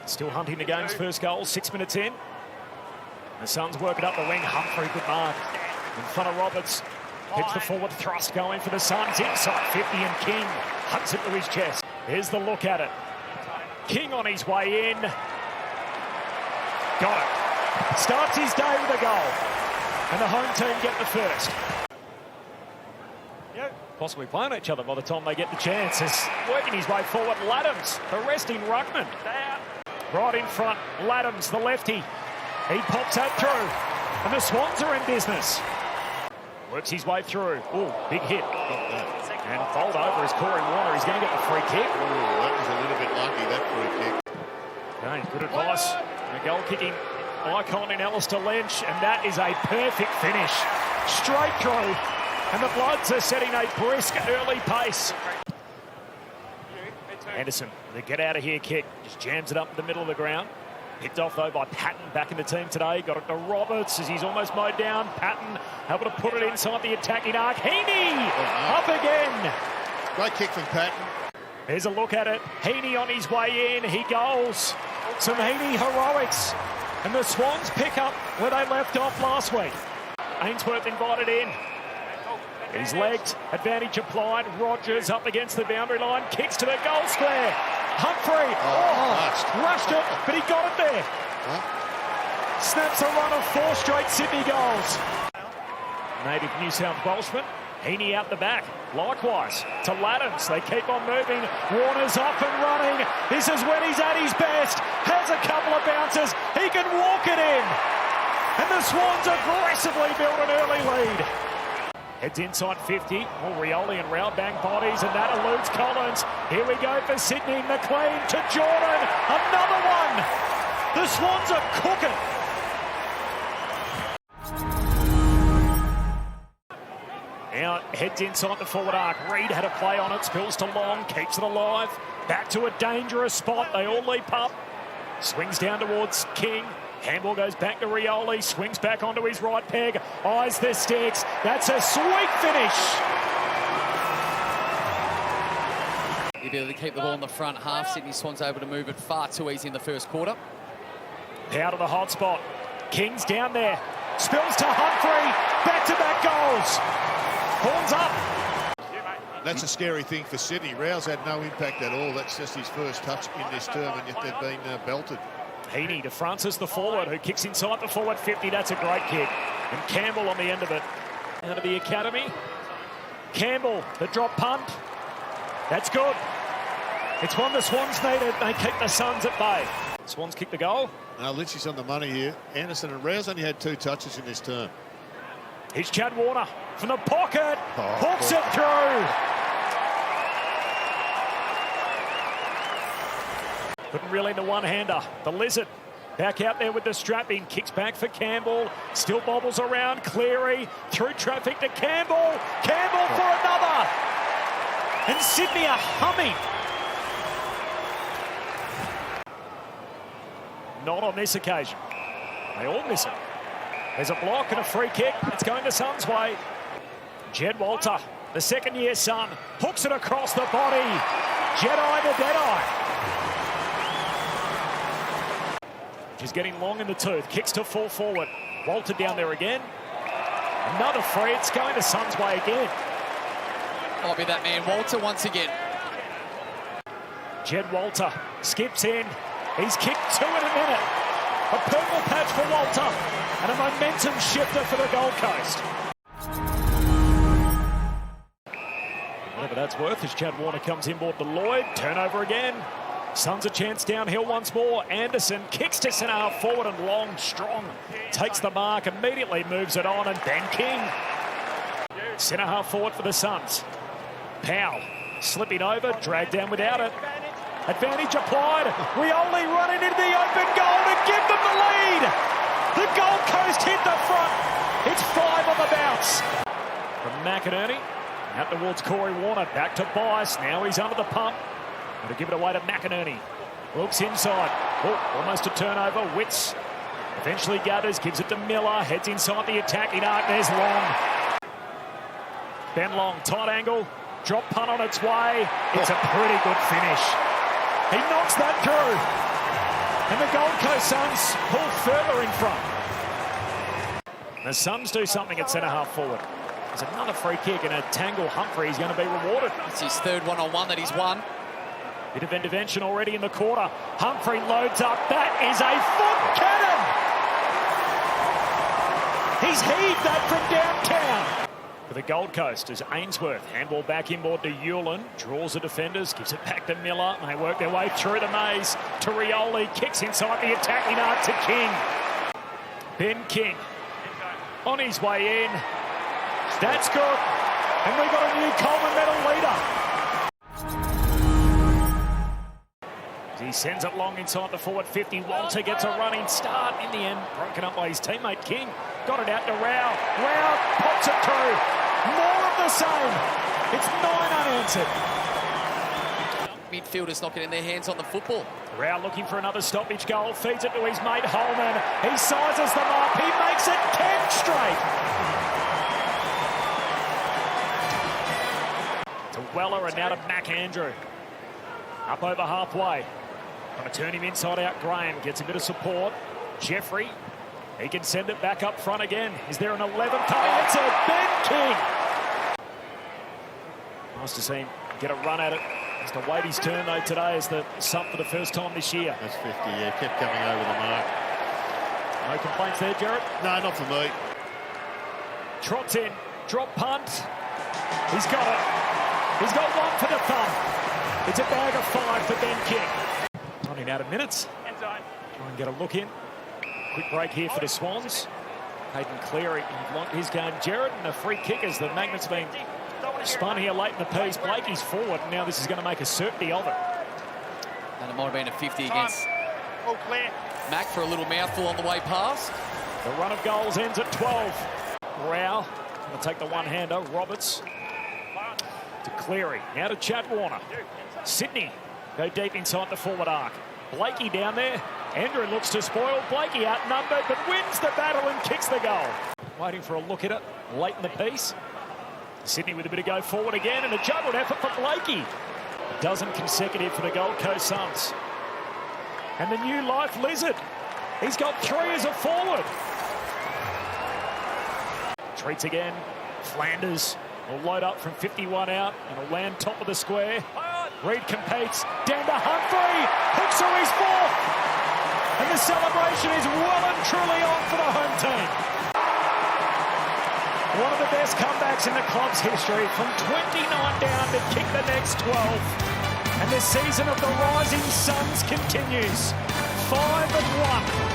Still hunting the game's first goal, 6 minutes in. The Suns work it up the wing. Humphrey, good mark. In front of Roberts. Hits the forward thrust going for the Suns. Inside 50 and King hugs it to his chest. Here's the look at it. King on his way in. Got it. Starts his day with a goal. And the home team get the first. Possibly playing each other by the time they get the chance. Is working his way forward. Laddams, the resting ruckman. Right in front, Laddams, the lefty. He pops that through. And the Swans are in business. Works his way through. Oh, big hit. And bowled over is Corey Warner. He's going to get the free kick. Oh, that was a little bit lucky, that free kick. Okay, good advice. A goal-kicking icon in Alistair Lynch. And that is a perfect finish. Straight through. And the Bloods are setting a brisk early pace. Anderson, the get out of here kick, just jams it up in the middle of the ground. Picked off though by Patton, back in the team today. Got it to Roberts as he's almost mowed down. Patton able to put it inside the attacking arc. Heaney up again. Great kick from Patton. There's a look at it. Heaney on his way in. He goals. Some Heaney heroics. And the Swans pick up where they left off last week. Ainsworth invited in. He's legged, advantage applied. Rogers up against the boundary line, kicks to the goal square. Humphrey, rushed it, but he got it there. Snaps a run of 4 straight Sydney goals. Native New South Welshman, Heaney out the back. Likewise to Laddams, they keep on moving. Warner's up and running. This is when he's at his best. Has a couple of bounces, he can walk it in. And the Swans aggressively build an early lead. Heads inside 50. Rioli and Rao bang bodies, and that eludes Collins. Here we go for Sydney. McLean to Jordan. Another one. The Swans are cooking. Now heads inside the forward arc. Reid had a play on it. Spills to Long. Keeps it alive. Back to a dangerous spot. They all leap up. Swings down towards King. Handball goes back to Rioli, swings back onto his right peg, eyes the sticks. That's a sweet finish. The ability to keep the ball in the front half. Sydney Swans able to move it far too easy in the first quarter. Out of the hot spot. King's down there. Spills to Humphrey. Back-to-back goals. Horns up. That's a scary thing for Sydney. Rouse had no impact at all. That's just his first touch in this term, and yet they've been belted. Heaney to Francis, the forward, who kicks inside the forward 50. That's a great kick. And Campbell on the end of it. Out of the academy. Campbell, the drop punt. That's good. It's one the Swans needed. They keep the Suns at bay. Swans kick the goal. Now Lynch's on the money here. Anderson and Rouse only had 2 touches in this term. Here's Chad Warner from the pocket. Hooks it through. Couldn't reel in the one-hander. The Lizard back out there with the strap-in. Kicks back for Campbell. Still bobbles around. Cleary through traffic to Campbell. Campbell for another. And Sydney are humming. Not on this occasion. They all miss it. There's a block and a free kick. It's going to Suns' way. Jed Walter, the second-year son, hooks it across the body. Jedi the Deadeye. She's getting long in the tooth. Kicks to full forward. Walter down there again. Another free. It's going to Suns' way again. Might be that man, Walter, once again. Jed Walter skips in. He's kicked 2 in a minute. A purple patch for Walter. And a momentum shifter for the Gold Coast. Whatever that's worth as Chad Warner comes inboard to Lloyd. Turnover again. Suns a chance downhill once more. Anderson kicks to centre half forward, and Long, strong, takes the mark, immediately moves it on, and Ben King. Centre half forward for the Suns. Powell slipping over, dragged down without it. Advantage applied. Rioli running into the open goal to give them the lead. The Gold Coast hit the front. It's 5 on the bounce. From McInerney, out towards Corey Warner, back to Bice. Now he's under the pump. To give it away to McInerney. Looks inside. Oh, almost a turnover. Witts eventually gathers, gives it to Miller. Heads inside the attacking arc. There's Long. Ben Long, tight angle. Drop punt on its way. It's a pretty good finish. He knocks that through. And the Gold Coast Suns pull further in front. The Suns do something at centre-half forward. There's another free kick and a tangle. Humphrey is going to be rewarded. It's his third one-on-one that he's won. Bit of intervention already in the quarter. Humphrey loads up. That is a foot cannon! He's heaved that from downtown. For the Gold Coast as Ainsworth, handball back inboard to Hewlin, draws the defenders, gives it back to Miller. They work their way through the maze to Rioli, kicks inside the attacking arc to King. Ben King on his way in. That's good. And we've got a new Coleman medal leader. He sends it long inside the forward 50. Walter gets a running start. In the end, broken up by his teammate King. Got it out to Rao. Rao pops it through. More of the same. It's 9 unanswered. Midfielders not getting their hands on the football. Rao looking for another stoppage goal. Feeds it to his mate Holman. He sizes them up. He makes it 10 straight. To Weller and now to McAndrew. Up over halfway. Going to turn him inside out. Graham gets a bit of support. Jeffrey, he can send it back up front again. Is there an 11 coming? It's a Ben King. Nice to see him get a run at it. Has to wait his turn though today as the sub for the first time this year. That's 50, yeah, kept coming over the mark. No complaints there, Jared? No, not for me. Trots in, drop punt. He's got it. He's got one for the thumb. It's a bag of 5 for Ben King. Running out of minutes. Try and get a look in. Quick break here for the Swans. Hayden Cleary locked his game. Jared and the free kickers. The magnet's been spun here late in the piece. Blakey's forward. And now this is going to make a certainty of it. And it might have been a 50 against Mac for a little mouthful on the way past. The run of goals ends at 12. Rao going to take the one-hander. Roberts to Cleary. Now to Chad Warner. Sydney go deep inside the forward arc. Blakey down there. Andrew looks to spoil. Blakey outnumbered, but wins the battle and kicks the goal. Waiting for a look at it late in the piece. Sydney with a bit of go forward again and a juggled effort for Blakey. A dozen consecutive for the Gold Coast Suns. And the new life Lizard. He's got 3 as a forward. Treats again. Flanders will load up from 51 out and will land top of the square. Reed competes. Down to Humphrey. Hooks are his 4th. And the celebration is well and truly on for the home team. One of the best comebacks in the club's history, from 29 down to kick the next 12. And the season of the Rising Suns continues. 5-1.